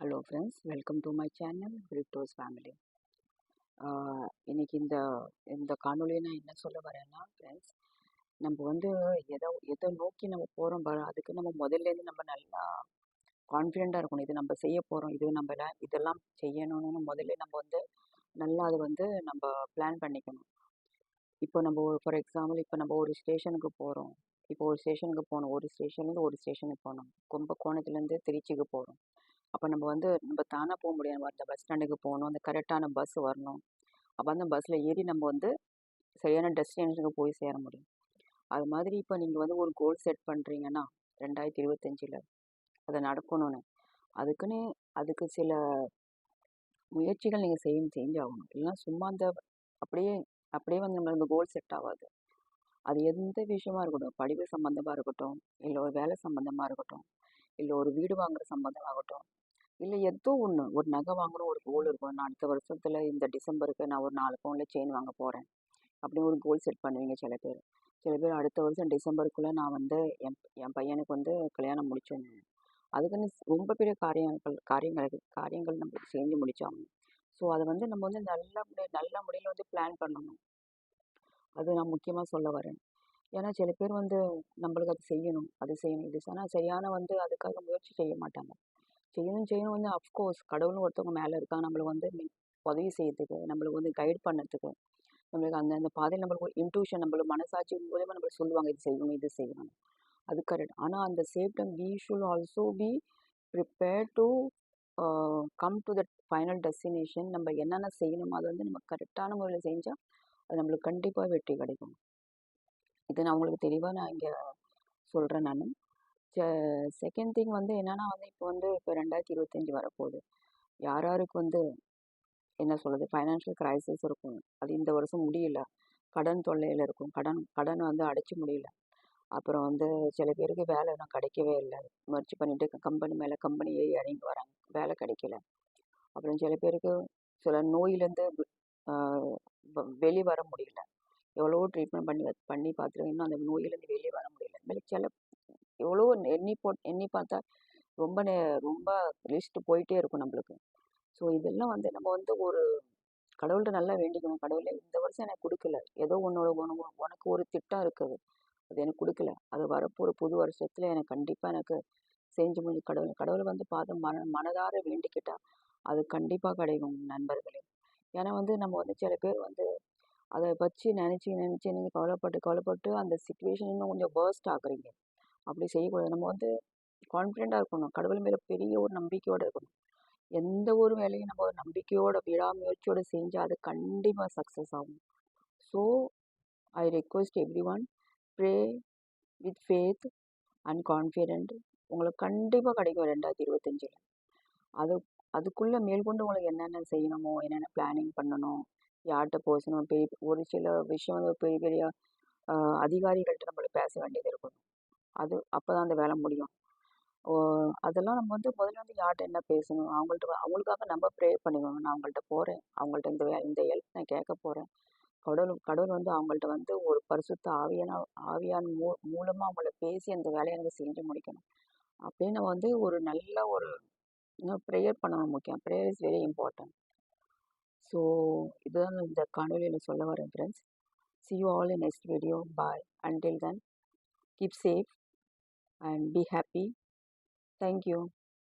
Hello friends, welcome to my channel cryptos family. இன்னைக்கு இந்த இந்த காணொலியை நான் என்ன சொல்ல வரேன்னா ஃப்ரெண்ட்ஸ், நம்ம வந்து எதை நோக்கி நம்ம போகிறோம் பாரு, அதுக்கு நம்ம முதல்லேருந்து நம்ம நல்லா கான்ஃபிடெண்ட்டாக இருக்கணும். இது நம்ம செய்ய போகிறோம், இது நம்ம இதெல்லாம் செய்யணும்னு முதல்ல நம்ம வந்து நல்லா அது வந்து நம்ம பிளான் பண்ணிக்கணும். இப்போ நம்ம ஃபார் எக்ஸாம்பிள் இப்போ நம்ம ஒரு ஸ்டேஷனுக்கு போகிறோம். இப்போ ஒரு ஸ்டேஷனுக்கு போகணும், ஒரு ஸ்டேஷன்லேருந்து ஒரு ஸ்டேஷனுக்கு போகணும். கும்பகோணத்துலேருந்து திருச்சிக்கு போகிறோம். அப்போ நம்ம வந்து நம்ம தானாக போக முடியாது, அந்த பஸ் ஸ்டாண்டுக்கு போகணும், அந்த கரெக்டான பஸ் வரணும். அப்போ அந்த பஸ்ஸில் ஏறி நம்ம வந்து சரியான டெஸ்டினேஷனுக்கு போய் சேர முடியும். அது மாதிரி இப்போ நீங்கள் வந்து ஒரு கோல் செட் பண்ணுறீங்கன்னா 2025 அதை நடக்கணும்னு, அதுக்குன்னு அதுக்கு சில முயற்சிகள் நீங்கள் செஞ்சாகணும். இல்லைன்னா சும்மா அந்த அப்படியே அப்படியே வந்து நம்ம அந்த கோல் செட் ஆகாது. அது எந்த விஷயமா இருக்கட்டும், படிப்பு சம்மந்தமாக இருக்கட்டும், இல்லை ஒரு வேலை சம்மந்தமாக இருக்கட்டும், இல்லை ஒரு வீடு வாங்குற சம்மந்தமாகட்டும், இல்லை ஏதோ ஒன்று, ஒரு நகை வாங்கணும் ஒரு கோல் இருக்கும். நான் அடுத்த வருஷத்தில் இந்த டிசம்பருக்கு நான் ஒரு 4 பவுனில் செயின் வாங்க போகிறேன் அப்படின்னு ஒரு கோல் செட் பண்ணுவீங்க சில பேர். சில பேர் அடுத்த வருஷம் டிசம்பருக்குள்ளே நான் வந்து என் பையனுக்கு வந்து கல்யாணம் முடிச்சேன்னு, அதுக்குன்னு ரொம்ப பெரிய காரியங்கள் நம்மளுக்கு செஞ்சு முடிச்சாகணும். ஸோ அதை வந்து நம்ம வந்து நல்ல முறையில் வந்து பிளான் பண்ணணும். அது நான் முக்கியமாக சொல்ல வரேன். ஏன்னா சில பேர் வந்து நம்மளுக்கு அது செய்யணும் இது ஆனால் சரியான வந்து அதுக்காக முயற்சி செய்ய மாட்டாங்க. செய்யணும் வந்து அஃப்கோர்ஸ் கடவுள்னு ஒருத்தவங்க மேலே இருக்காங்க, நம்மளுக்கு வந்து உதவி செய்யறதுக்கு, நம்மளுக்கு வந்து கைட் பண்ணதுக்கு, நம்மளுக்கு அந்த பாதையில் நம்மளுக்கு ஒரு இன்ட்யூஷன், நம்மளுக்கு மனசாட்சி மூலமாக நம்மளுக்கு சொல்லுவாங்க இது செய்யணும். அது கரெக்ட். ஆனால் அந்த same time we should also be prepare to come to that final destination. நம்ம என்னென்ன செய்யணுமோ அதை வந்து நம்ம கரெக்டான முறையில் செஞ்சால் அது நம்மளுக்கு கண்டிப்பாக வெற்றி கிடைக்கும். இது நான் உங்களுக்கு தெளிவாக நான் இங்கே சொல்கிறேன். நான் செகண்ட் திங் வந்து என்னென்னா வந்து இப்போ 2025 வரப்போகுது. யாருக்கு வந்து என்ன சொல்கிறது, ஃபைனான்ஷியல் கிரைசிஸ் இருக்கும். அது இந்த வருஷம் முடியல, கடன் தொல்லையில் இருக்கும், கடன் வந்து அடைச்சி முடியல. அப்புறம் வந்து சில பேருக்கு வேலை இன்னும் கிடைக்கவே இல்லை, முயற்சி பண்ணிட்டு கம்பெனி மேலே கம்பெனி ஏறி இறங்கி வராங்க, வேலை கிடைக்கல. அப்புறம் சில பேருக்கு சில நோயிலேருந்து வெளியே வர முடியல, எவ்வளவோ ட்ரீட்மெண்ட் பண்ணி பார்த்துருக்கோம், இன்னும் அந்த நோயிலேருந்து வெளியே வர முடியல. சில எவ்வளோ எண்ணி பார்த்தா ரொம்ப லிஸ்ட் போயிட்டே இருக்கும் நம்மளுக்கு. ஸோ இதெல்லாம் வந்து நம்ம வந்து ஒரு கடவுள்கிட்ட நல்லா வேண்டிக்கணும். கடவுளே இந்த வருஷம் எனக்கு கொடுக்கல, ஏதோ உனக்கு ஒரு திட்டம் இருக்குது, அது எனக்கு கொடுக்கல, அது வரப்போகிற புது வருஷத்துல எனக்கு கண்டிப்பாக எனக்கு செஞ்சு முடிஞ்சு கடவுளை வந்து பார்த்து மனதார வேண்டிக்கிட்டா அது கண்டிப்பாக கிடைக்கும் நண்பர்களே. ஏன்னா வந்து நம்ம வந்து சில பேர் வந்து அதை வச்சு நினச்சி நீங்கள் கவலைப்பட்டு அந்த சுச்சுவேஷன் இன்னும் கொஞ்சம் வேர்ஸ்ட் ஆகுறீங்க. அப்படி செய்யக்கூடாது. நம்ம வந்து கான்ஃபிடெண்ட்டாக இருக்கணும், கடவுள் மேலே பெரிய ஒரு நம்பிக்கையோடு இருக்கணும். எந்த ஒரு வேலையும் நம்ம ஒரு நம்பிக்கையோட விடாமுயற்சியோடு செஞ்சால் அது கண்டிப்பாக சக்ஸஸ் ஆகும். So I request every one, pray with faith and confident. உங்களுக்கு கண்டிப்பாக கிடைக்கும் 2025. அதுக்குள்ளே மேற்கொண்டு உங்களுக்கு என்னென்ன செய்யணுமோ, என்னென்ன பிளானிங் பண்ணணும், யார்கிட்ட பேசணும், ஒரு சில விஷயம் வந்து பெரிய பெரிய அதிகாரிகள்கிட்ட நம்மளுக்கு பேச வேண்டியது இருக்கும். அப்போ தான் அந்த வேலை முடியும். அதெல்லாம் நம்ம வந்து முதல்ல வந்து யார்கிட்ட என்ன பேசணும், அவங்களுக்காக நம்ம ப்ரே பண்ணிக்கணும். நான் அவங்கள்ட்ட போகிறேன், அவங்கள்ட்ட இந்த ஹெல்ப் நான் கேட்க போகிறேன். கடவுள் வந்து அவங்கள்ட்ட வந்து ஒரு பரிசுத்த ஆவியான மூலமாக அவங்கள பேசி அந்த வேலையை நம்ம செஞ்சு முடிக்கணும். அப்படின்னு நம்ம வந்து ஒரு நல்ல ஒரு ப்ரேயர் பண்ணணும். முக்கியம், prayer is very important. So இதுதான் இந்த காணொலியில் சொல்ல வரேன் friends. See you all in next video. Bye. Until then, keep safe and be happy. Thank you.